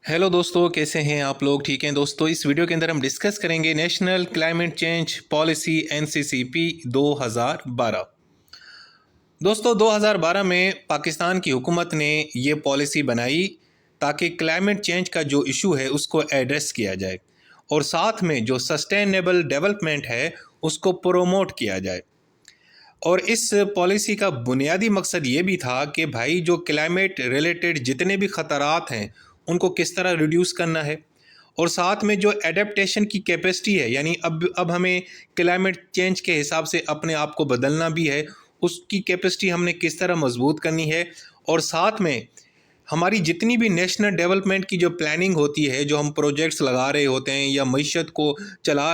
Hello दोस्तों, कैसे हैं आप लोग? ठीक हैं दोस्तों। इस वीडियो के अंदर हम डिस्कस करेंगे national climate change policy NCCP 2012। दोस्तों 2012 में पाकिस्तान की हुकूमत ने ये पॉलिसी बनाई ताकि क्लाइमेट चेंज का जो इशू है उसको एड्रेस किया जाए और साथ में जो सस्टेनेबल डेवलपमेंट है उसको प्रोमोट किया जाए। और इस पॉलिसी का बुनियादी मकसद ये भी था कि भाई जो क्लाइमेट रिलेटेड जितने भी ख़तरात हैं उनको किस तरह रिड्यूस करना है और साथ में जो एडेप्टेशन की कैपेसिटी है, यानी अब हमें क्लाइमेट चेंज के हिसाब से अपने आप को बदलना भी है, उसकी कैपेसिटी हमने किस तरह मजबूत करनी है। और साथ में हमारी जितनी भी नेशनल डेवलपमेंट की जो प्लानिंग होती है, जो हम प्रोजेक्ट्स लगा रहे होते हैं या मईशत को चला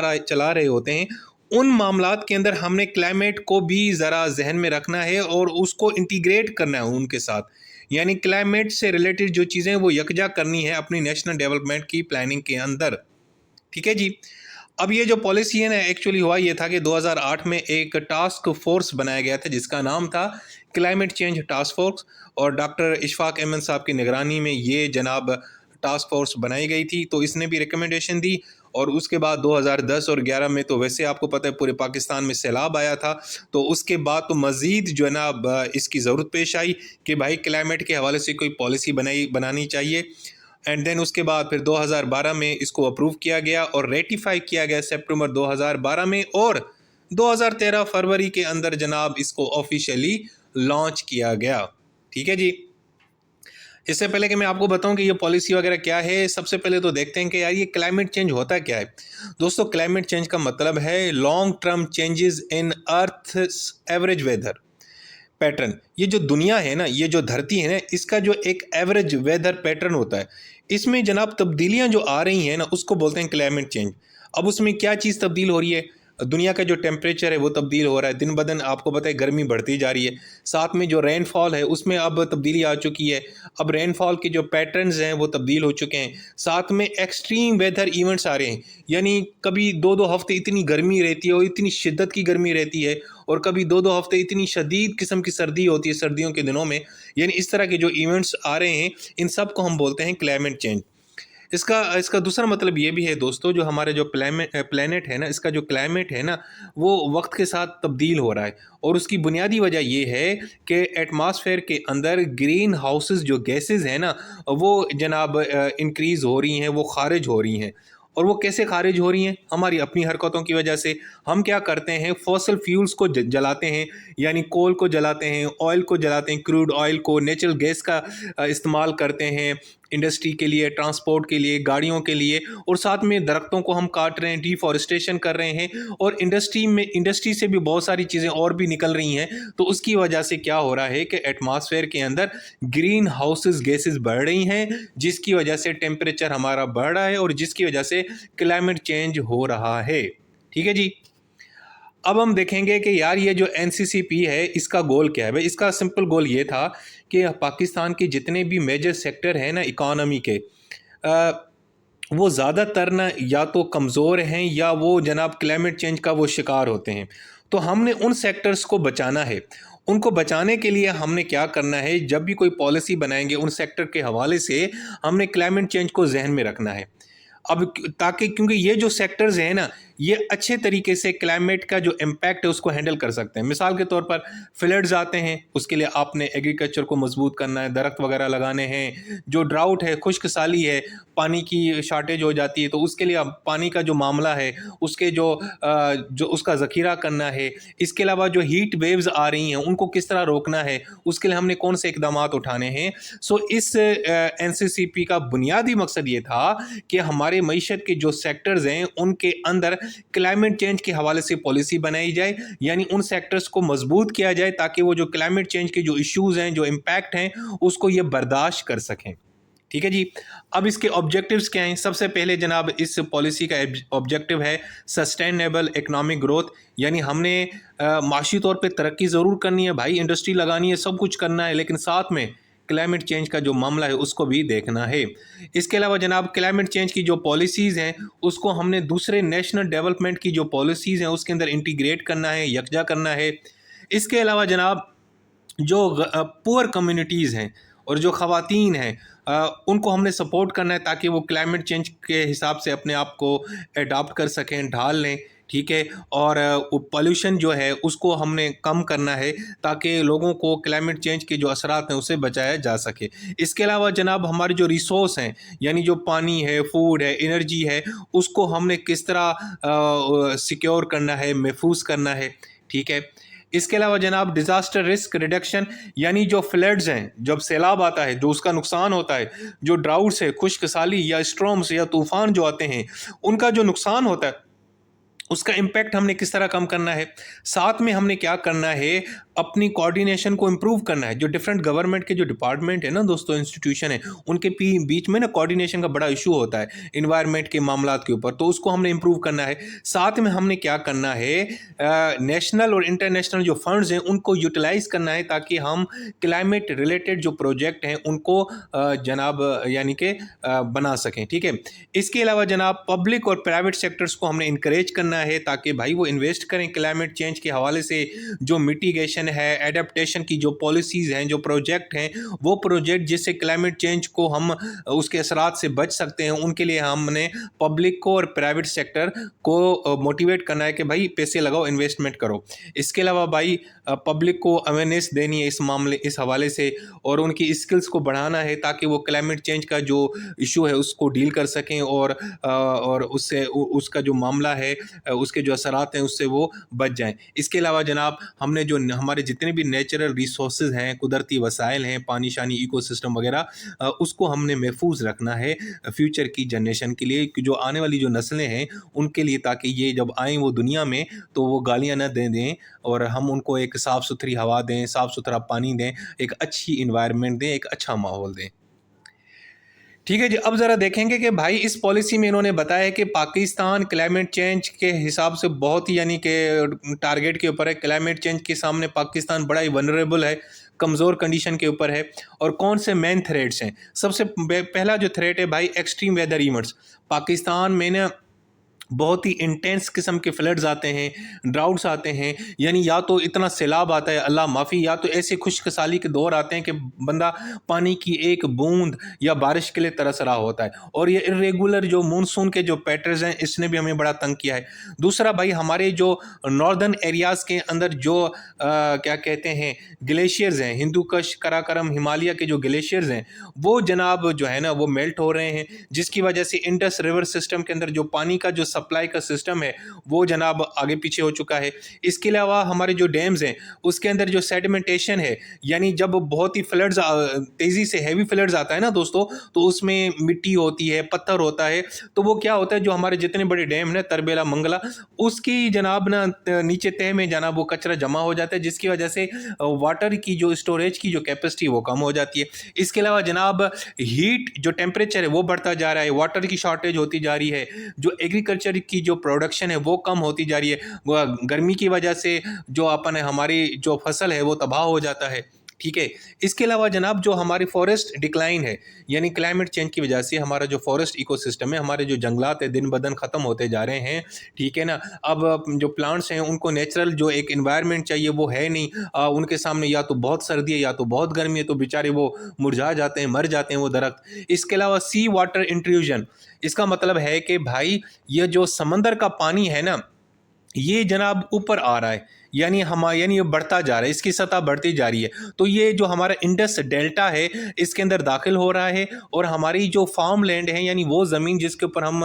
रहे होते हैं, उन मामलात के अंदर हमने क्लाइमेट को भी ज़रा जहन में रखना है और उसको इंटीग्रेट करना है उनके साथ। यानी क्लाइमेट से रिलेटेड जो चीज़ें वो यकजा करनी है अपनी नेशनल डेवलपमेंट की प्लानिंग के अंदर। ठीक है जी। अब ये जो पॉलिसी है ना, एक्चुअली हुआ ये था कि 2008 में एक टास्क फोर्स बनाया गया था जिसका नाम था क्लाइमेट चेंज टास्क फोर्स, और डॉक्टर इशफाक अहमद साहब की निगरानी में ये जनाब टास्क फोर्स बनाई गई थी। तो इसने भी रिकमेंडेशन दी और उसके बाद 2010 और 11 में तो वैसे आपको पता है पूरे पाकिस्तान में सैलाब आया था। तो उसके बाद तो मज़ीद जो है ना इसकी ज़रूरत पेश आई कि भाई क्लाइमेट के हवाले से कोई पॉलिसी बनानी चाहिए। एंड देन उसके बाद फिर 2012 में इसको अप्रूव किया गया और रेटिफाई किया गया सितंबर 2012 में, और 2013 फरवरी के अंदर जनाब इसको ऑफिशियली लॉन्च किया गया। ठीक है जी। इससे पहले कि मैं आपको बताऊं कि ये पॉलिसी वगैरह क्या है, सबसे पहले तो देखते हैं कि यार ये क्लाइमेट चेंज होता क्या है। दोस्तों क्लाइमेट चेंज का मतलब है long term changes in earth average weather pattern. ये जो दुनिया है ना, ये जो धरती है ना, इसका जो एक एवरेज वेदर पैटर्न होता है, इसमें जनाब तब्दीलियां जो आ रही हैं ना उसको बोलते हैं क्लाइमेट चेंज। अब उसमें क्या चीज़ तब्दील हो रही है? दुनिया का जो टेम्परेचर है वो तब्दील हो रहा है, दिन ब दिन आपको पता है गर्मी बढ़ती जा रही है। साथ में जो रेनफॉल है उसमें अब तब्दीली आ चुकी है। अब रेनफॉल के जो पैटर्न्स हैं वो तब्दील हो चुके हैं। साथ में एक्सट्रीम वेदर इवेंट्स आ रहे हैं, यानी कभी दो दो हफ्ते इतनी गर्मी रहती है और इतनी शिद्दत की गर्मी रहती है, और कभी दो दो हफ्ते इतनी शदीद किस्म की सर्दी होती है सर्दियों के दिनों में। यानी इस तरह के जो इवेंट्स आ रहे हैं इन सब को हम बोलते हैं क्लाइमेट चेंज। इसका इसका दूसरा मतलब ये भी है दोस्तों, जो हमारे जो प्लेनेट है ना, इसका जो क्लाइमेट है ना वो वक्त के साथ तब्दील हो रहा है। और उसकी बुनियादी वजह ये है कि एटमॉस्फेयर के अंदर ग्रीन हाउसेस जो गैसेस हैं ना वो जनाब इंक्रीज़ हो रही हैं, वो खारिज हो रही हैं। और वो कैसे खारिज हो रही हैं? हमारी अपनी हरकतों की वजह से। हम क्या करते हैं, फॉसल फ्यूल्स को जलाते हैं, यानी कोल को जलाते हैं, ऑयल को जलाते हैं, क्रूड ऑयल को, नेचुरल गैस का इस्तेमाल करते हैं इंडस्ट्री के लिए, ट्रांसपोर्ट के लिए, गाड़ियों के लिए, और साथ में दरख्तों को हम काट रहे हैं, डिफॉरेस्टेशन कर रहे हैं, और इंडस्ट्री से भी बहुत सारी चीज़ें और भी निकल रही हैं। तो उसकी वजह से क्या हो रहा है कि एटमॉस्फेयर के अंदर ग्रीन हाउसेस गैसेस बढ़ रही हैं, जिसकी वजह से टेम्परेचर हमारा बढ़ रहा है और जिसकी वजह से क्लाइमेट चेंज हो रहा है। ठीक है जी। अब हम देखेंगे कि यार ये जो एनसीसीपी है इसका गोल क्या है। भाई इसका सिंपल गोल ये था कि पाकिस्तान के जितने भी मेजर सेक्टर हैं ना इकॉनमी के, वो ज़्यादातर ना या तो कमज़ोर हैं या वो जनाब क्लाइमेट चेंज का वो शिकार होते हैं। तो हमने उन सेक्टर्स को बचाना है। उनको बचाने के लिए हमने क्या करना है, जब भी कोई पॉलिसी बनाएंगे उन सेक्टर के हवाले से हमने क्लाइमेट चेंज को जहन में रखना है। अब ताकि क्योंकि ये जो सेक्टर्स हैं ना ये अच्छे तरीके से क्लाइमेट का जो इम्पैक्ट है उसको हैंडल कर सकते हैं। मिसाल के तौर पर फ्लड्स आते हैं, उसके लिए आपने एग्रीकल्चर को मजबूत करना है, दरख्त वगैरह लगाने हैं। जो ड्राउट है, खुश्क साली है, पानी की शार्टेज हो जाती है, तो उसके लिए अब पानी का जो मामला है उसके जो उसका ज़ख़ीरा करना है। इसके अलावा जो हीट वेव्स आ रही हैं उनको किस तरह रोकना है, उसके लिए हमने कौन से इकदाम उठाने हैं। सो इस एनसीसीपी का बुनियादी मकसद ये था कि हमारे मईशत के जो सेक्टर्स हैं उनके अंदर क्लाइमेट चेंज के हवाले से पॉलिसी बनाई जाए, यानी उन सेक्टर्स को मजबूत किया जाए ताकि वो जो क्लाइमेट चेंज के जो इश्यूज हैं, जो इम्पैक्ट हैं, उसको ये बर्दाश्त कर सकें। ठीक है जी। अब इसके ऑब्जेक्टिव्स क्या हैं? सबसे पहले जनाब इस पॉलिसी का ऑब्जेक्टिव है सस्टेनेबल इकोनॉमिक ग्रोथ, यानी हमने माशी तौर पे तरक्की ज़रूर करनी है भाई, इंडस्ट्री लगानी है, सब कुछ करना है, लेकिन साथ में क्लाइमेट चेंज का जो मामला है उसको भी देखना है। इसके अलावा जनाब क्लाइमेट चेंज की जो पॉलिसीज़ हैं उसको हमने दूसरे नेशनल डेवलपमेंट की जो पॉलिसीज़ हैं उसके अंदर इंटीग्रेट करना है, यकजा करना है। इसके अलावा जनाब जो पुअर कम्युनिटीज़ हैं और जो ख़वातीन हैं उनको हमने सपोर्ट करना है ताकि वो क्लाइमेट चेंज के हिसाब से अपने आप को अडॉप्ट कर सकें, ढाल लें, ठीक है। और पोल्यूशन जो है उसको हमने कम करना है ताकि लोगों को क्लाइमेट चेंज के जो असरात हैं उससे बचाया जा सके। इसके अलावा जनाब हमारे जो रिसोर्स हैं यानी जो पानी है, फूड है, एनर्जी है, उसको हमने किस तरह सिक्योर करना है, महफूज करना है, ठीक है। इसके अलावा जनाब डिज़ास्टर रिस्क रिडक्शन यानी जो फ्लड्स हैं, जब सैलाब आता है, जो उसका नुकसान होता है, जो ड्राउट्स है, खुश्कसाली या स्ट्रॉम्स या तूफ़ान जो आते हैं, उनका जो नुकसान होता है उसका इम्पैक्ट हमने किस तरह कम करना है। साथ में हमने क्या करना है, अपनी कोऑर्डिनेशन को इम्प्रूव करना है। जो डिफरेंट गवर्नमेंट के जो डिपार्टमेंट है ना दोस्तों, इंस्टीट्यूशन है, उनके बीच में ना कोऑर्डिनेशन का बड़ा इशू होता है इन्वायरमेंट के मामलात के ऊपर, तो उसको हमने इम्प्रूव करना है। साथ में हमने क्या करना है, नेशनल और इंटरनेशनल जो फंड्स हैं उनको यूटिलाइज करना है ताकि हम क्लाइमेट रिलेटेड जो प्रोजेक्ट हैं उनको जनाब यानी कि बना सकें, ठीक है। इसके अलावा जनाब पब्लिक और प्राइवेट सेक्टर्स को हमने इंकरेज करना है ताकि भाई वो इन्वेस्ट करें क्लाइमेट चेंज के हवाले से। जो मिटिगेशन है, एडेप्टेशन की जो पॉलिसीज़ हैं, जो प्रोजेक्ट हैं, वो प्रोजेक्ट जिससे क्लाइमेट चेंज को हम उसके असरात से बच सकते हैं, उनके लिए हमने पब्लिक को और प्राइवेट सेक्टर को मोटिवेट करना है कि भाई पैसे लगाओ, इन्वेस्टमेंट करो। इसके अलावा भाई पब्लिक को अवेयरनेस देनी है इस हवाले से, और उनकी स्किल्स को बढ़ाना है ताकि वो क्लाइमेट चेंज का जो इशू है उसको डील कर सकें और उससे उसका जो मामला है, उसके जो असरात हैं उससे वो बच जाएं। इसके अलावा जनाब हमने जो हमारे जितने भी नेचुरल रिसोर्सेज हैं, कुदरती वसाइल हैं, पानी शानी इकोसिस्टम वगैरह, उसको हमने महफूज रखना है फ्यूचर की जनरेशन के लिए, कि जो आने वाली जो नस्लें हैं उनके लिए, ताकि ये जब आएँ वो दुनिया में तो वो गालियाँ न दे दें और हम उनको एक साफ़ सुथरी हवा दें, साफ़ सुथरा पानी दें, एक अच्छी इन्वायरमेंट दें, एक अच्छा माहौल दें। ठीक है जी, अब ज़रा देखेंगे कि भाई इस पॉलिसी में इन्होंने बताया है कि पाकिस्तान क्लाइमेट चेंज के हिसाब से बहुत ही यानी कि टारगेट के ऊपर है। क्लाइमेट चेंज के सामने पाकिस्तान बड़ा ही वनरेबल है, कमज़ोर कंडीशन के ऊपर है। और कौन से मेन थ्रेट्स हैं? सबसे पहला जो थ्रेट है भाई, एक्सट्रीम वेदर इवेंट्स। पाकिस्तान में ना बहुत ही इंटेंस किस्म के फ्लड्स आते हैं, ड्राउट्स आते हैं, यानी या तो इतना सैलाब आता है, अल्लाह माफ़ी, या तो ऐसे खुशकसाली के दौर आते हैं कि बंदा पानी की एक बूंद या बारिश के लिए तरस रहा होता है। और ये इरेगुलर जो मानसून के जो पैटर्न्स हैं, इसने भी हमें बड़ा तंग किया है। दूसरा भाई, हमारे जो नॉर्दर्न एरियाज़ के अंदर जो क्या कहते हैं ग्लेशियर्स हैं, हिंदू कश, कराकरम, हिमालय के जो ग्लेशियर्स हैं, वो जनाब जो है ना वो मेल्ट हो रहे हैं, जिसकी वजह से इंडस रिवर सिस्टम के अंदर जो पानी का जो सप्लाई का सिस्टम है वो जनाब आगे पीछे हो चुका है। इसके अलावा हमारे जो डैम्स हैं उसके अंदर जो सेडिमेंटेशन है, यानी जब बहुत ही फ्लड्स तेज़ी से हैवी फ्लड्स आता है ना दोस्तों, तो उसमें मिट्टी होती है, पत्थर होता है, तो वो क्या होता है, जो हमारे जितने बड़े डैम हैं तरबेला, मंगला, उसकी जनाब ना नीचे तह में जनाब वो कचरा जमा हो जाता है, जिसकी वजह से वाटर की जो स्टोरेज की जो कैपेसिटी वो कम हो जाती है। इसके अलावा जनाब हीट जो टेम्परेचर है वो बढ़ता जा रहा है, वाटर की शॉर्टेज होती जा रही है, जो एग्रीकल्चर की जो प्रोडक्शन है वो कम होती जा रही है, वो गर्मी की वजह से जो अपन हमारी जो फसल है वो तबाह हो जाता है, ठीक है। इसके अलावा जनाब जो हमारी फॉरेस्ट डिक्लाइन है, यानी क्लाइमेट चेंज की वजह से हमारा जो फॉरेस्ट इकोसिस्टम है, हमारे जो जंगलात है दिन ब दिन ख़त्म होते जा रहे हैं, ठीक है ना। अब जो प्लांट्स हैं उनको नेचुरल जो एक इन्वायरमेंट चाहिए वो है नहीं, उनके सामने या तो बहुत सर्दी है या तो बहुत गर्मी है, तो बेचारे वो मुरझा जाते हैं, मर जाते हैं वो दरख्त। इसके अलावा सी वाटर इंट्रूजन, इसका मतलब है कि भाई ये जो समंदर का पानी है ना, ये जनाब ऊपर आ रहा है, यानी यानी ये बढ़ता जा रहा है, इसकी सतह बढ़ती जा रही है। तो ये जो हमारा इंडस डेल्टा है इसके अंदर दाखिल हो रहा है, और हमारी जो फार्म लैंड है, यानी वो ज़मीन जिसके ऊपर हम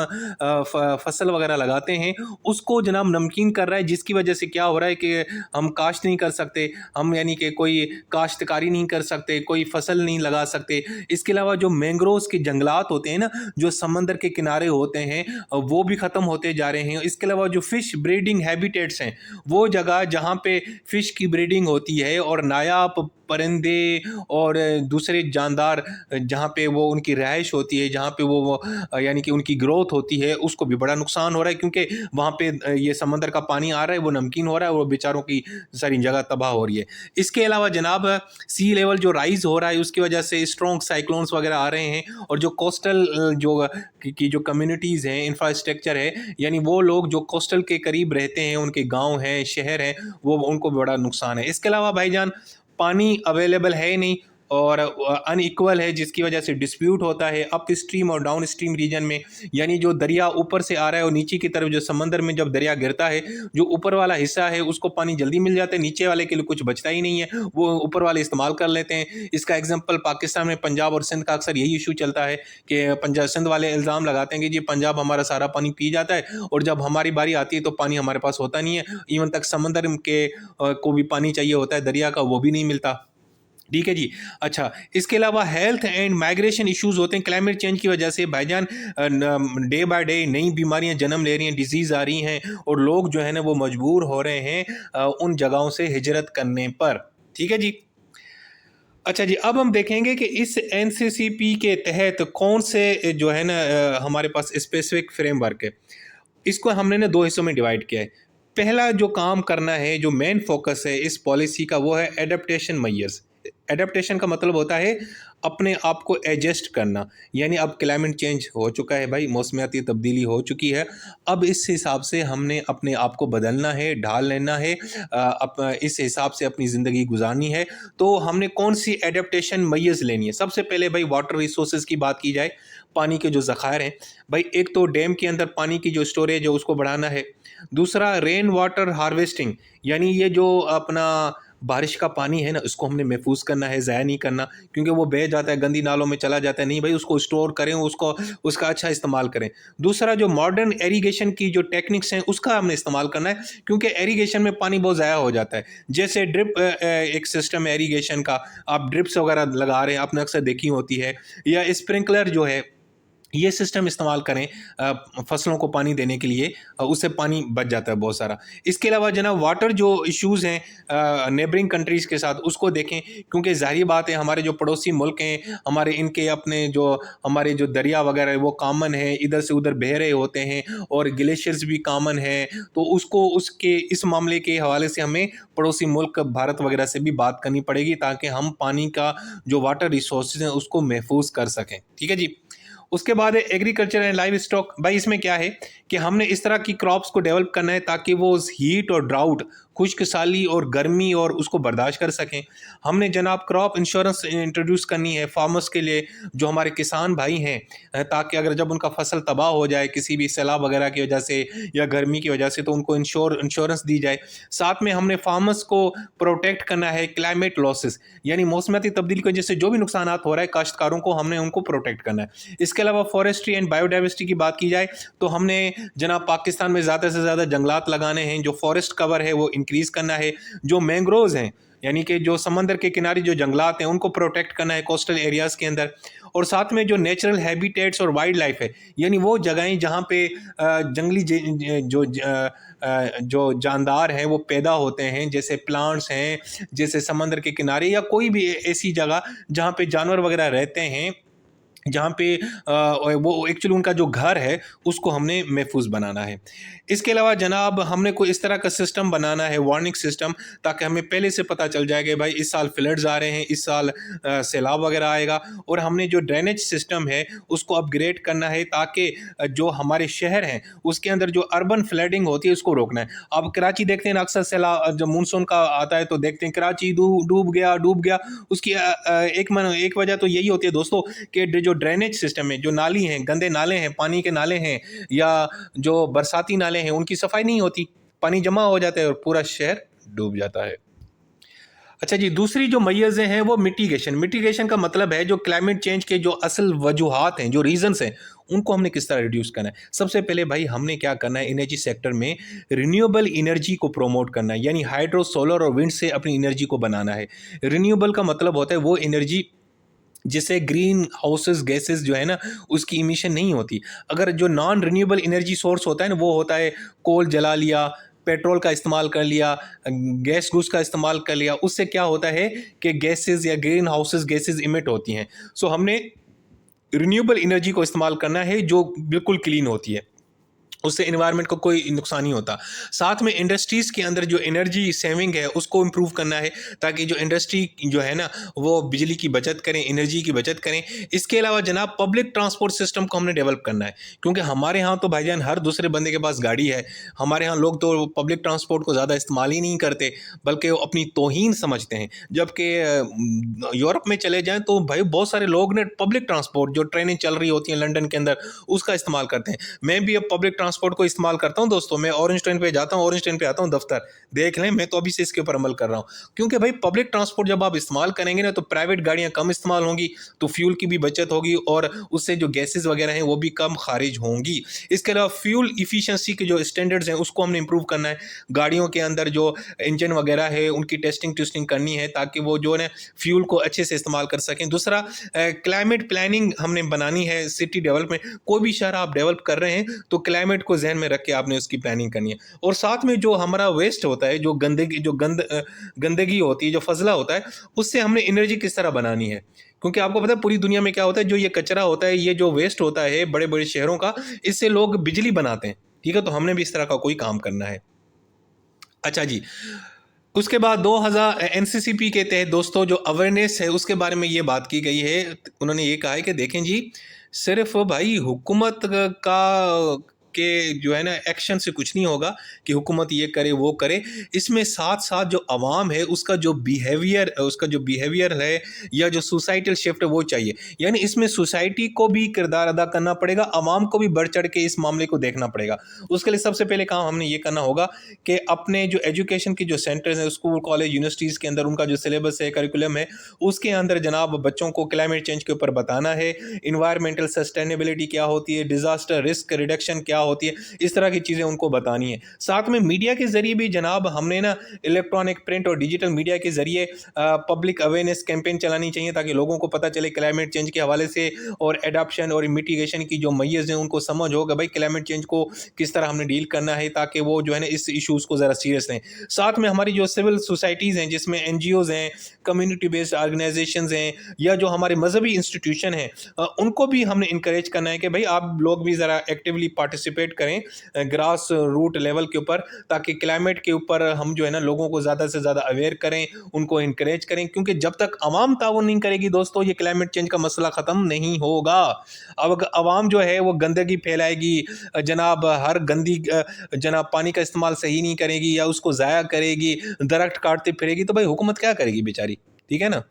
फसल वगैरह लगाते हैं, उसको जनाब नमकीन कर रहा है, जिसकी वजह से क्या हो रहा है कि हम काश्त नहीं कर सकते, हम यानी कि कोई काश्तकारी नहीं कर सकते, कोई फसल नहीं लगा सकते। इसके अलावा जो मैंग्रोव्स के जंगलात होते हैं ना, जो समंदर के किनारे होते हैं, वो भी ख़त्म होते जा रहे हैं। इसके अलावा जो फ़िश ब्रीडिंग हैबिटेट्स हैं, वो जगह जहाँ पे फ़िश की ब्रीडिंग होती है और नायाब परिंदे और दूसरे जानदार जहाँ पे वो उनकी रिहाइश होती है, जहाँ पे वो यानी कि उनकी ग्रोथ होती है, उसको भी बड़ा नुकसान हो रहा है, क्योंकि वहाँ पे ये समंदर का पानी आ रहा है, वो नमकीन हो रहा है, और बेचारों की सारी जगह तबाह हो रही है। इसके अलावा जनाब सी लेवल जो राइज़ हो रहा है उसकी वजह से स्ट्रॉन्ग साइक्लोन्स वगैरह आ रहे हैं, और जो कोस्टल जो कम्युनिटीज़ हैं, इंफ्रास्ट्रक्चर है, यानी वो लोग जो कोस्टल के करीब रहते हैं, उनके गाँव हैं, शहर हैं, वो उनको बड़ा नुकसान है। इसके अलावा भाईजान पानी अवेलेबल है ही नहीं, और अनइक्वल है, जिसकी वजह से डिस्प्यूट होता है अप स्ट्रीम और डाउन स्ट्रीम रीजन में। यानी जो दरिया ऊपर से आ रहा है और नीचे की तरफ जो समंदर में जब दरिया गिरता है, जो ऊपर वाला हिस्सा है उसको पानी जल्दी मिल जाता है, नीचे वाले के लिए कुछ बचता ही नहीं है, वो ऊपर वाले इस्तेमाल कर लेते हैं। इसका एग्जाम्पल पाकिस्तान में पंजाब और सिंध का अक्सर यही इशू चलता है कि पंजाब सिंध वाले इल्ज़ाम लगाते हैं कि जी पंजाब हमारा सारा पानी पी जाता है, और जब हमारी बारी आती है तो पानी हमारे पास होता नहीं है, इवन तक समंदर के को भी पानी चाहिए होता है दरिया का, वो भी नहीं मिलता। ठीक है जी। अच्छा, इसके अलावा हेल्थ एंड माइग्रेशन इश्यूज होते हैं क्लाइमेट चेंज की वजह से भाईजान। डे बाय डे नई बीमारियां जन्म ले रही हैं, डिजीज आ रही हैं, और लोग जो है ना वो मजबूर हो रहे हैं उन जगहों से हिजरत करने पर। ठीक है जी। अच्छा जी, अब हम देखेंगे कि इस एनसीसीपी के तहत कौन से जो है ना हमारे पास स्पेसिफिक फ्रेमवर्क है। इसको हमने ना दो हिस्सों में डिवाइड किया है। पहला जो काम करना है, जो मेन फोकस है इस पॉलिसी का, वो है एडेप्टेशन मेजर्स। एडेप्टेशन का मतलब होता है अपने आप को एडजस्ट करना। यानी अब क्लाइमेट चेंज हो चुका है भाई, मौसमियाती तब्दीली हो चुकी है, अब इस हिसाब से हमने अपने आप को बदलना है, ढाल लेना है, इस हिसाब से अपनी ज़िंदगी गुजारनी है। तो हमने कौन सी एडेप्टेशन मेजर्स लेनी है? सबसे पहले भाई वाटर रिसोर्सेज की बात की जाए, पानी के जो ज़खायर हैं भाई, एक तो डैम के अंदर पानी की जो स्टोरेज है उसको बढ़ाना है। दूसरा रेन वाटर हार्वेस्टिंग, यानी ये जो अपना बारिश का पानी है ना, उसको हमने महफूज करना है, ज़ाया नहीं करना, क्योंकि वो बह जाता है, गंदी नालों में चला जाता है। नहीं भाई, उसको स्टोर करें, उसको उसका अच्छा इस्तेमाल करें। दूसरा जो मॉडर्न एरीगेशन की जो टेक्निक्स हैं उसका हमने इस्तेमाल करना है, क्योंकि एरीगेशन में पानी बहुत ज़ाया हो जाता है। जैसे ड्रिप एक सिस्टम है एरीगेशन का, आप ड्रिप्स वगैरह लगा रहे हैं, आपने अक्सर देखी होती है, या स्प्रिंकलर जो है, ये सिस्टम इस्तेमाल करें फसलों को पानी देने के लिए, उससे पानी बच जाता है बहुत सारा। इसके अलावा जनाब वाटर जो इश्यूज़ हैं नेबरिंग कंट्रीज़ के साथ, उसको देखें, क्योंकि ज़ाहिर बात है हमारे जो पड़ोसी मुल्क हैं, हमारे इनके अपने जो हमारे जो दरिया वगैरह है वो कॉमन है, इधर से उधर बह रहे होते हैं, और ग्लेशियर्स भी कॉमन है। तो उसको उसके इस मामले के हवाले से हमें पड़ोसी मुल्क भारत वगैरह से भी बात करनी पड़ेगी, ताकि हम पानी का जो वाटर रिसोर्सेज हैं उसको महफूज कर सकें। ठीक है जी। उसके बाद है एग्रीकल्चर एंड लाइव स्टॉक। भाई इसमें क्या है कि हमने इस तरह की क्रॉप्स को डेवलप करना है ताकि वो हीट और ड्राउट, खुश्क साली और गर्मी और उसको बर्दाश्त कर सकें। हमने जनाब क्रॉप इंश्योरेंस इंट्रोड्यूस करनी है फार्मर्स के लिए, जो हमारे किसान भाई हैं, ताकि अगर जब उनका फसल तबाह हो जाए किसी भी सैलाब वगैरह की वजह से या गर्मी की वजह से, तो उनको इंश्योरेंस दी जाए। साथ में हमने फार्मर्स को प्रोटेक्ट करना है क्लाइमेट लॉसेस, यानी मौसमियाती तब्दीली की वजह से जो भी नुकसान हो रहा है काश्तकारों को, हमने उनको प्रोटेक्ट करना है। इसके अलावा फॉरेस्ट्री एंड बायोडाइवर्सिटी की बात की जाए तो हमने जनाब पाकिस्तान में ज़्यादा से ज़्यादा जंगलात लगाने हैं, जो फॉरेस्ट कवर है वो इंक्रीज़ करना है, जो मैंग्रोव्स हैं यानी कि जो समंदर के किनारे जो जंगलात हैं उनको प्रोटेक्ट करना है कोस्टल एरियाज़ के अंदर, और साथ में जो नेचुरल हैबिटेट्स और वाइल्ड लाइफ है, यानी वो जगहें जहाँ पे जंगली जो जानदार हैं वो पैदा होते हैं, जैसे प्लांट्स हैं, जैसे समंदर के किनारे या कोई भी ऐसी जगह जहाँ पे जानवर वगैरह रहते हैं, जहाँ पे वो एक्चुअली उनका जो घर है उसको हमने महफूज बनाना है। इसके अलावा जनाब हमने कोई इस तरह का सिस्टम बनाना है, वार्निंग सिस्टम, ताकि हमें पहले से पता चल जाए कि भाई इस साल फ्लड्स आ रहे हैं, इस साल सैलाब वगैरह आएगा, और हमने जो ड्रेनेज सिस्टम है उसको अपग्रेड करना है, ताकि जो हमारे शहर हैं उसके अंदर जो अर्बन फ्लडिंग होती है उसको रोकना है। अब कराची देखते हैं ना, अक्सर सैलाब जब मानसून का आता है तो देखते हैं कराची डूब गया। उसकी एक वजह तो यही होती है दोस्तों कि जो ड्रेनेज सिस्टम है, जो नाली हैं, गंदे नाले हैं, पानी के नाले हैं, या जो बरसाती नाले हैं, उनकी सफाई नहीं होती, पानी जमा हो जाता है और पूरा शहर डूब जाता है। अच्छा जी, दूसरी जो मैयर्स हैं वो मिटिगेशन का मतलब है जो क्लाइमेट चेंज के जो असल वजूहात हैं, जो रीजंस हैं, उनको हमने किस तरह रिड्यूस करना है। सबसे पहले भाई हमने क्या करना है, एनर्जी सेक्टर में रिन्यूएबल एनर्जी को प्रमोट करना है, यानी हाइड्रो, सोलर और विंड से अपनी एनर्जी को बनाना है। रिन्यूएबल का मतलब होता है वो एनर्जी जिससे ग्रीन हाउसेस गैसेस जो है ना उसकी इमिशन नहीं होती। अगर जो नॉन रिन्यूएबल एनर्जी सोर्स होता है ना, वो होता है कोल जला लिया, पेट्रोल का इस्तेमाल कर लिया, गैस घूस का इस्तेमाल कर लिया, उससे क्या होता है कि गैसेस या ग्रीन हाउसेस गैसेस इमिट होती हैं। सो हमने रिन्यूएबल एनर्जी को इस्तेमाल करना है जो बिल्कुल क्लीन होती है। उससे एनवायरनमेंट को कोई नुकसान नहीं होता। साथ में इंडस्ट्रीज़ के अंदर जो एनर्जी सेविंग है उसको इम्प्रूव करना है, ताकि जो इंडस्ट्री जो है ना वो बिजली की बचत करें, एनर्जी की बचत करें। इसके अलावा जनाब पब्लिक ट्रांसपोर्ट सिस्टम को हमने डेवलप करना है, क्योंकि हमारे यहाँ तो भाईजान हर दूसरे बंदे के पास गाड़ी है। हमारे यहाँ लोग तो पब्लिक ट्रांसपोर्ट को ज़्यादा इस्तेमाल ही नहीं करते, बल्कि वो अपनी तौहीन समझते हैं। जबकि यूरोप में चले जाएँ तो भाई बहुत सारे लोग ने पब्लिक ट्रांसपोर्ट जो ट्रेनें चल रही होती हैं लंदन के अंदर, उसका इस्तेमाल करते हैं। मैं भी अब पब्लिक ट्रांसपोर्ट को इस्तेमाल करता हूं दोस्तों। मैं ऑरेंज ट्रेन पे जाता हूं, ऑरेंज ट्रेन पे आता हूं दफ्तर, देख लें, मैं तो अभी से इसके ऊपर अमल कर रहा हूं। क्योंकि भाई पब्लिक ट्रांसपोर्ट जब आप इस्तेमाल करेंगे ना तो प्राइवेट गाड़ियां कम इस्तेमाल होंगी, तो फ्यूल की भी बचत होगी और उससे जो गैसेज वगैरह हैं वो भी कम खारिज होंगी। इसके अलावा फ्यूल इफिशियंसी के जो स्टैंडर्ड्स हैं उसको हमने इंप्रूव करना है। गाड़ियों के अंदर जो इंजन वगैरह है उनकी टेस्टिंग टेस्टिंग करनी है, ताकि वो जो है फ्यूल को अच्छे से इस्तेमाल कर सकें। दूसरा, क्लाइमेट प्लानिंग हमने बनानी है। सिटी डेवलपमेंट, कोई भी शहर आप डेवलप कर रहे हैं तो क्लाइमेट को जहन में रख के आपने उसकी प्लानिंग करनी है। और साथ में जो हमारा वेस्ट होता है, जो गंदगी होती है, जो फजला होता है, उससे हमने एनर्जी किस तरह बनानी है। क्योंकि आपको पता है पूरी दुनिया में क्या होता है, जो ये कचरा होता है, ये जो वेस्ट होता है बड़े बड़े शहरों का, इससे लोग बिजली बनाते हैं। ठीक है, तो हमने भी इस तरह का कोई काम करना है। अच्छा जी, उसके बाद 2000 एनसीसीपी के तहत दोस्तों जो अवेयरनेस है उसके बारे में ये बात की गई है। उन्होंने ये कहा है कि देखें जी, सिर्फ भाई हुकूमत का के जो है ना एक्शन से कुछ नहीं होगा कि हुकूमत ये करे वो करे। इसमें साथ साथ जो अवाम है उसका जो बिहेवियर है या जो सोसाइटल शिफ्ट है वो चाहिए। यानी इसमें सोसाइटी को भी किरदार अदा करना पड़ेगा, अवाम को भी बढ़ चढ़ के इस मामले को देखना पड़ेगा। उसके लिए सबसे पहले काम हमने ये करना होगा कि अपने जो एजुकेशन के जो सेंटर्स हैं, स्कूल कॉलेज यूनिवर्सिटीज़ के अंदर उनका जो सिलेबस है, करिकुलम है, उसके अंदर जनाब बच्चों को क्लाइमेट चेंज के ऊपर बताना है, इन्वायरमेंटल सस्टेनेबिलिटी क्या होती है, डिजास्टर रिस्क रिडक्शन क्या होती है, इस तरह की चीज़ें उनको बतानी है। साथ में मीडिया के ज़रिए भी जनाब हमने ना इलेक्ट्रॉनिक, प्रिंट और डिजिटल मीडिया के ज़रिए पब्लिक अवेयरनेस कैंपेन चलानी चाहिए, ताकि लोगों को पता चले क्लाइमेट चेंज के हवाले से, और एडाप्शन और मिटिगेशन की जो मैयर्स हैं उनको समझ होगा भाई क्लाइमेट चेंज को किस तरह हमने डील करना है, ताकि वो जो है ना इस इशूज़ को ज़रा सीरियस लें। साथ में हमारी जो सिविल सोसाइटीज़ हैं, जिसमें NGOs हैं, कम्युनिटी बेस्ड ऑर्गेनाइजेशंस हैं, या जो हमारे मजहबी इंस्टीट्यूशन हैं, उनको भी हमने इंकरेज करना है कि भाई आप लोग भी ज़रा एक्टिवली पार्टिसिपेट करें ग्रास रूट लेवल के ऊपर, ताकि क्लाइमेट के ऊपर हम जो है ना लोगों को ज़्यादा से ज़्यादा अवेयर करें, उनको इंकरेज करें। क्योंकि जब तक आवाम ताउन नहीं करेगी दोस्तों, ये क्लाइमेट चेंज का मसला ख़त्म नहीं होगा। अब आवाम जो है वो गंदगी फैलाएगी, जनाब हर जनाब पानी का इस्तेमाल सही नहीं करेगी या उसको ज़ाया करेगी, दरख्त काटते फिरेगी, तो भाई हुकूमत क्या करेगी बेचारी। ठीक है ना।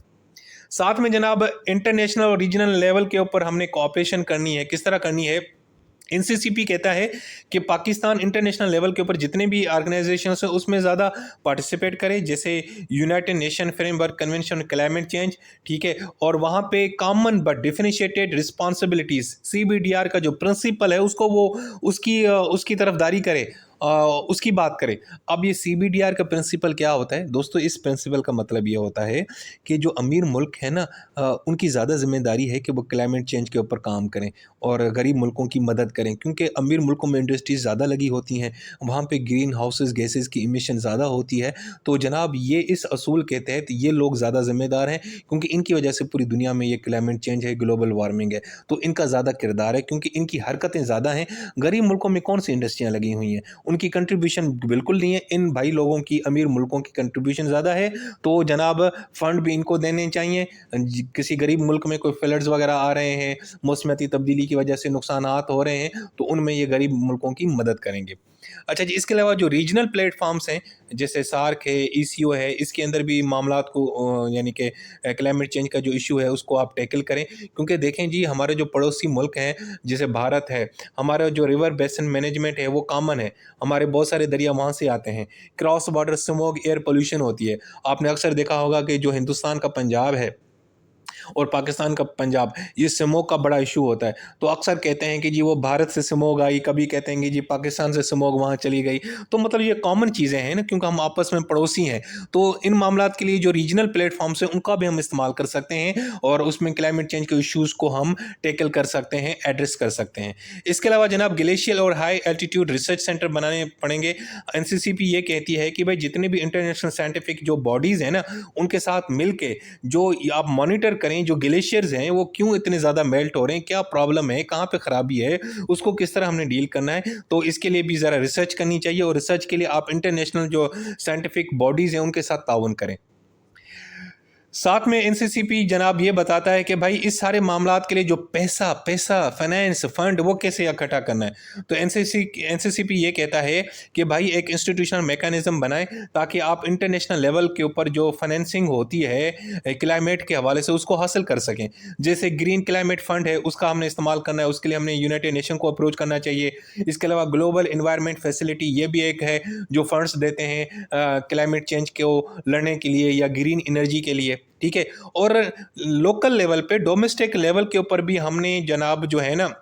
साथ में जनाब इंटरनेशनल और रीजनल लेवल के ऊपर हमने कोऑपरेशन करनी है। किस तरह करनी है? एनसीसीपी कहता है कि पाकिस्तान इंटरनेशनल लेवल के ऊपर जितने भी ऑर्गेनाइजेशंस हैं उसमें ज़्यादा पार्टिसिपेट करे, जैसे United nation framework convention climate change, ठीक है, और वहाँ पे common but differentiated responsibilities CBDR का जो प्रिंसिपल है उसको वो उसकी तरफदारी करे, उसकी बात करें। अब ये CBDR का प्रिंसिपल क्या होता है दोस्तों? इस प्रिंसिपल का मतलब ये होता है कि जो अमीर मुल्क है ना, उनकी ज़्यादा जिम्मेदारी है कि वो क्लाइमेट चेंज के ऊपर काम करें और गरीब मुल्कों की मदद करें, क्योंकि अमीर मुल्कों में इंडस्ट्रीज ज़्यादा लगी होती हैं, वहाँ पे ग्रीन हाउसेस गैसेस की इमिशन ज़्यादा होती है। तो जनाब ये इस असूल के तहत ये लोग ज़्यादा जिम्मेदार हैं, क्योंकि इनकी वजह से पूरी दुनिया में ये क्लाइमेट चेंज है, ग्लोबल वार्मिंग है, तो इनका ज़्यादा किरदार है, क्योंकि इनकी हरकतें ज़्यादा हैं। गरीब मुल्कों में कौन सी इंडस्ट्रियाँ लगी हुई हैं? उनकी कंट्रीब्यूशन बिल्कुल नहीं है। इन भाई लोगों की, अमीर मुल्कों की कंट्रीब्यूशन ज़्यादा है, तो जनाब फ़ंड भी इनको देने चाहिए। किसी गरीब मुल्क में कोई फ्लड्स वगैरह आ रहे हैं, मौसमियाती तब्दीली की वजह से नुकसानात हो रहे हैं, तो उनमें ये गरीब मुल्कों की मदद करेंगे। अच्छा जी, इसके अलावा जो रीजनल प्लेटफॉर्म्स हैं, जैसे सार्क है, ECO है, इसके अंदर भी मामलात को यानी कि क्लाइमेट चेंज का जो इशू है उसको आप टैकल करें। क्योंकि देखें जी, हमारे जो पड़ोसी मुल्क हैं, जैसे भारत है, हमारा जो रिवर बेसिन मैनेजमेंट है वो कॉमन है, हमारे बहुत सारे दरिया वहाँ से आते हैं। Cross border smog air pollution होती है। आपने अक्सर देखा होगा कि जो हिंदुस्तान का पंजाब है और पाकिस्तान का पंजाब, ये स्मोग का बड़ा इशू होता है। तो अक्सर कहते हैं कि जी वो भारत से स्मोग आई, कभी कहते हैं कि जी पाकिस्तान से स्मोग वहाँ चली गई। तो मतलब ये कॉमन चीज़ें हैं ना, क्योंकि हम आपस में पड़ोसी हैं। तो इन मामलात के लिए जो रीजनल प्लेटफॉर्म्स हैं उनका भी हम इस्तेमाल कर सकते हैं, और उसमें क्लाइमेट चेंज के इशूज़ को हम टैकल कर सकते हैं, एड्रेस कर सकते हैं। इसके अलावा जनाब ग्लेशियल और हाई एल्टीट्यूड रिसर्च सेंटर बनाने पड़ेंगे। NCCP ये कहती है कि भाई जितने भी इंटरनेशनल साइंटिफिक जो बॉडीज़ हैं ना, उनके साथ मिल के जो आप मॉनिटर करें जो ग्लेशियर्स हैं वो क्यों इतने ज़्यादा मेल्ट हो रहे हैं, क्या प्रॉब्लम है, कहाँ पे ख़राबी है, उसको किस तरह हमने डील करना है। तो इसके लिए भी ज़रा रिसर्च करनी चाहिए और रिसर्च के लिए आप इंटरनेशनल जो साइंटिफिक बॉडीज़ हैं उनके साथ ताउन करें। साथ में एनसीसीपी जनाब ये बताता है कि भाई इस सारे मामलात के लिए जो पैसा पैसा फाइनेंस फंड वो कैसे इकट्ठा करना है। तो एनसीसीपी ये कहता है कि भाई एक इंस्टीट्यूशनल मैकेनिज्म बनाएं ताकि आप इंटरनेशनल लेवल के ऊपर जो फाइनेंसिंग होती है क्लाइमेट के हवाले से उसको हासिल कर सकें। जैसे ग्रीन क्लाइमेट फंड है उसका हमने इस्तेमाल करना है, उसके लिए हमने यूनाइटेड नेशन को अप्रोच करना चाहिए। इसके अलावा ग्लोबल इन्वायरमेंट फैसिलिटी ये भी एक है जो फंड्स देते हैं क्लाइमेट चेंज को लड़ने के लिए या ग्रीन एनर्जी के लिए, ठीक है। और लोकल लेवल पे डोमेस्टिक लेवल के ऊपर भी हमने जनाब जो है ना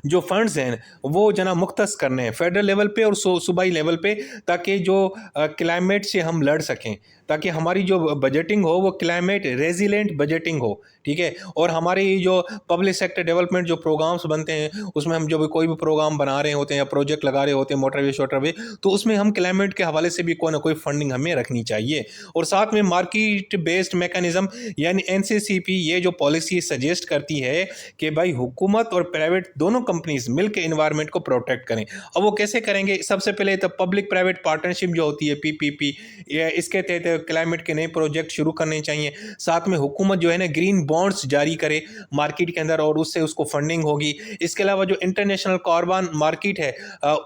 जो फंड्स हैं वो जनाब मुख्तस करने हैं फेडरल लेवल पे और सूबाई लेवल पे, ताकि जो क्लाइमेट से हम लड़ सकें, ताकि हमारी जो बजटिंग हो वो क्लाइमेट रेजिलेंट बजटिंग हो, ठीक है। और हमारी जो पब्लिक सेक्टर डेवलपमेंट जो प्रोग्राम्स बनते हैं उसमें हम जो भी कोई भी प्रोग्राम बना रहे होते हैं या प्रोजेक्ट लगा रहे होते हैं मोटरवे शोटरवे, तो उसमें हम क्लाइमेट के हवाले से भी कोई ना कोई फंडिंग हमें रखनी चाहिए। और साथ में मार्केट बेस्ड मैकेनिज्म यानी एनसीसीपी ये जो पॉलिसी सजेस्ट करती है कि भाई हुकूमत और प्राइवेट दोनों कंपनीज मिलकर इन्वायरमेंट को प्रोटेक्ट करें। अब वो कैसे करेंगे? सबसे पहले तो पब्लिक प्राइवेट पार्टनरशिप जो होती है पीपीपी, इसके तहत क्लाइमेट के नए प्रोजेक्ट शुरू करने चाहिए। साथ में हुकूमत जो है ना ग्रीन बॉन्ड्स जारी करे मार्केट के अंदर और उससे उसको फंडिंग होगी। इसके अलावा जो इंटरनेशनल कार्बन मार्केट है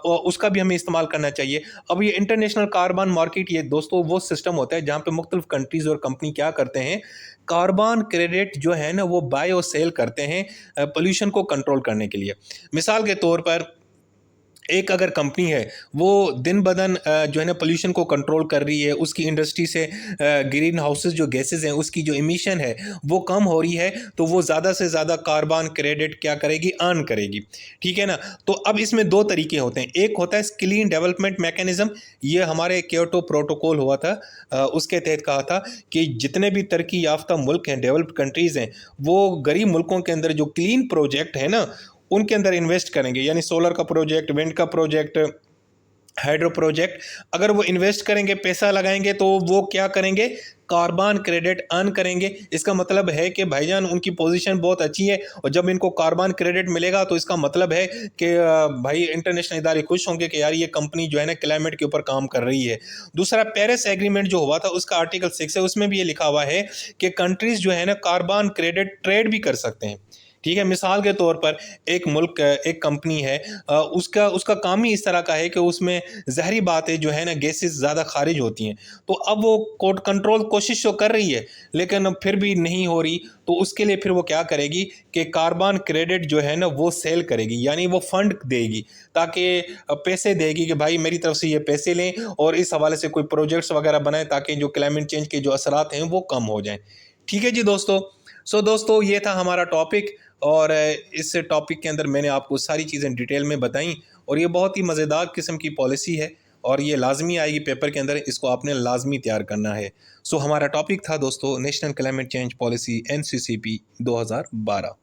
उसका भी हमें इस्तेमाल करना चाहिए। अब ये इंटरनेशनल कार्बन मार्केट ये दोस्तों वो सिस्टम होता है जहाँ पे मुख्तलिफ कंट्रीज और कंपनी क्या करते हैं, कार्बन क्रेडिट जो है ना वो बाय और सेल करते हैं पोल्यूशन को कंट्रोल करने के लिए। मिसाल के तौर पर एक अगर कंपनी है वो दिन ब दिन जो है ना पोल्यूशन को कंट्रोल कर रही है, उसकी इंडस्ट्री से ग्रीन हाउसेस जो गैसेस हैं उसकी जो इमिशन है वो कम हो रही है, तो वो ज़्यादा से ज़्यादा कार्बन क्रेडिट क्या करेगी, अर्न करेगी, ठीक है ना। तो अब इसमें दो तरीके होते हैं, एक होता है क्लीन डेवलपमेंट मैकेनिज्म, ये हमारे क्योटो प्रोटोकॉल हुआ था उसके तहत कहा था कि जितने भी तरक्की याफ्ता मुल्क हैं, डेवलप्ड कंट्रीज़ हैं, वो गरीब मुल्कों के अंदर जो क्लीन प्रोजेक्ट है ना उनके अंदर इन्वेस्ट करेंगे, यानी सोलर का प्रोजेक्ट, विंड का प्रोजेक्ट, हाइड्रो प्रोजेक्ट, अगर वो इन्वेस्ट करेंगे, पैसा लगाएंगे, तो वो क्या करेंगे, कार्बन क्रेडिट अर्न करेंगे। इसका मतलब है कि भाईजान उनकी पोजीशन बहुत अच्छी है और जब इनको कार्बन क्रेडिट मिलेगा तो इसका मतलब है कि भाई इंटरनेशनल इदारे खुश होंगे कि यार ये कंपनी जो है ना क्लाइमेट के ऊपर काम कर रही है। दूसरा पेरिस एग्रीमेंट जो हुआ था उसका आर्टिकल 6 है, उसमें भी ये लिखा हुआ है कि कंट्रीज जो है ना कार्बन क्रेडिट ट्रेड भी कर सकते हैं, ठीक है। मिसाल के तौर पर एक मुल्क एक कंपनी है उसका काम ही इस तरह का है कि उसमें जहरी बातें जो है ना गैसेस ज़्यादा खारिज होती हैं, तो अब वो कोर्ट कंट्रोल कोशिश तो कर रही है लेकिन फिर भी नहीं हो रही, तो उसके लिए फिर वो क्या करेगी कि कार्बन क्रेडिट जो है ना वो सेल करेगी, यानी वो फंड देगी, ताकि पैसे देगी कि भाई मेरी तरफ से ये पैसे लें और इस हवाले से कोई प्रोजेक्ट्स वगैरह बनाएं ताकि जो क्लाइमेट चेंज के जो असरात हैं वो कम हो जाएं, ठीक है जी दोस्तों। सो दोस्तों ये था हमारा टॉपिक और इस टॉपिक के अंदर मैंने आपको सारी चीज़ें डिटेल में बताई और ये बहुत ही मज़ेदार किस्म की पॉलिसी है और ये लाजमी आएगी पेपर के अंदर, इसको आपने लाजमी तैयार करना है। सो हमारा टॉपिक था दोस्तों national climate change policy NCCP 2012।